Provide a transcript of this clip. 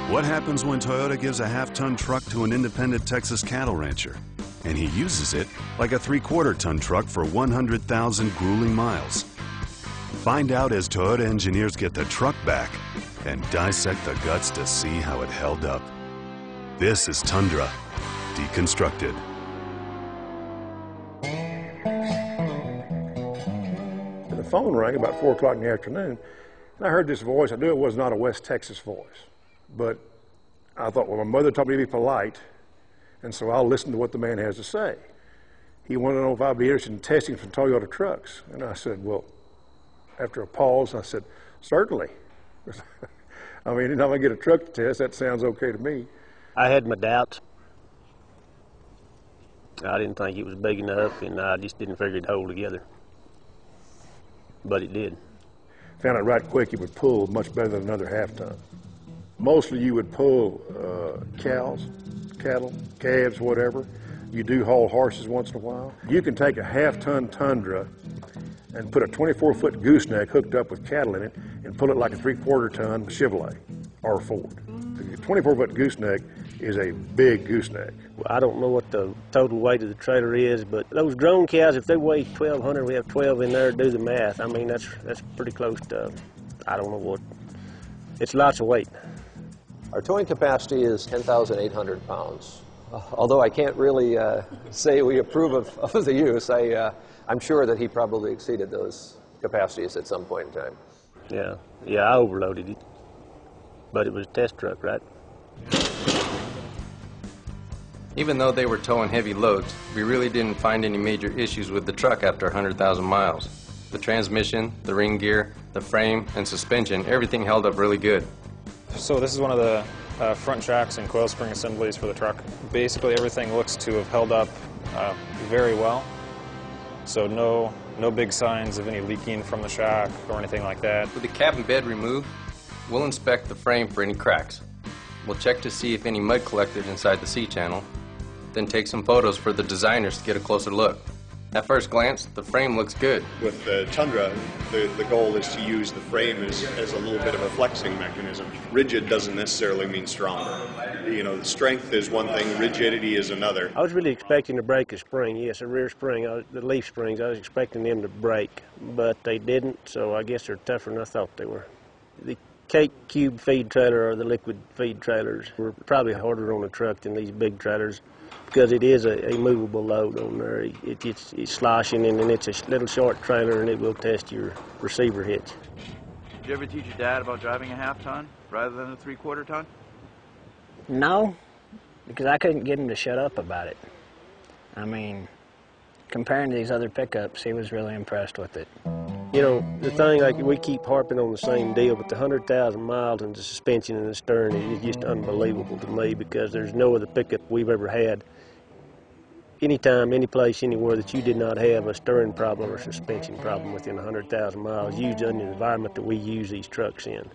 What happens when Toyota gives a half-ton truck to an independent Texas cattle rancher, and he uses it like a 3/4-ton truck for 100,000 grueling miles? Find out as Toyota engineers get the truck back and dissect the guts to see how it held up. This is Tundra, Deconstructed. The phone rang about 4 o'clock in the afternoon, and I heard this voice. I knew it was not a West Texas voice, but I thought, well, my mother taught me to be polite, and so I'll listen to what the man has to say. He wanted to know if I'd be interested in testing some Toyota trucks, and I said, well, after a pause, I said, certainly. I mean, anytime I get a truck to test, that sounds okay to me. I had my doubts. I didn't think it was big enough, and I just didn't figure it'd hold together. But it did. Found out right quick it would pull much better than another half-ton. Mostly you would pull cows, cattle, calves, whatever. You do haul horses once in a while. You can take a half-ton Tundra and put a 24-foot gooseneck hooked up with cattle in it and pull it like a 3/4-ton Chevrolet or Ford. The 24-foot gooseneck is a big gooseneck. Well, I don't know what the total weight of the trailer is, but those drone cows, if they weigh 1,200, we have 12 in there, do the math. I mean, that's pretty close to, I don't know what, it's lots of weight. Our towing capacity is 10,800 pounds. Although I can't really say we approve of the use, I'm sure that he probably exceeded those capacities at some point in time. Yeah, I overloaded it, but it was a test truck, right? Even though they were towing heavy loads, we really didn't find any major issues with the truck after 100,000 miles. The transmission, the ring gear, the frame, and suspension, everything held up really good. So this is one of the front shocks and coil spring assemblies for the truck. Basically everything looks to have held up very well. So no big signs of any leaking from the shock or anything like that. With the cabin bed removed, we'll inspect the frame for any cracks. We'll check to see if any mud collected inside the C-channel, then take some photos for the designers to get a closer look. At first glance, the frame looks good. With the Tundra, the goal is to use the frame as a little bit of a flexing mechanism. Rigid doesn't necessarily mean stronger. You know, the strength is one thing, rigidity is another. I was really expecting to break a spring, yes, a rear spring, the leaf springs. I was expecting them to break, but they didn't, so I guess they're tougher than I thought they were. The cake cube feed trailer or the liquid feed trailers were probably harder on the truck than these big trailers because it is a movable load on there. It's sloshing, and then it's a little short trailer, and it will test your receiver hitch. Did you ever teach your dad about driving a half-ton rather than a 3/4-ton? No, because I couldn't get him to shut up about it. I mean, comparing to these other pickups, he was really impressed with it. You know, the thing, like, we keep harping on the same deal, but the 100,000 miles and the suspension and the stern is just unbelievable to me because there's no other pickup we've ever had, anytime, any place, anywhere, that you did not have a steering problem or suspension problem within 100,000 miles used in the environment that we use these trucks in.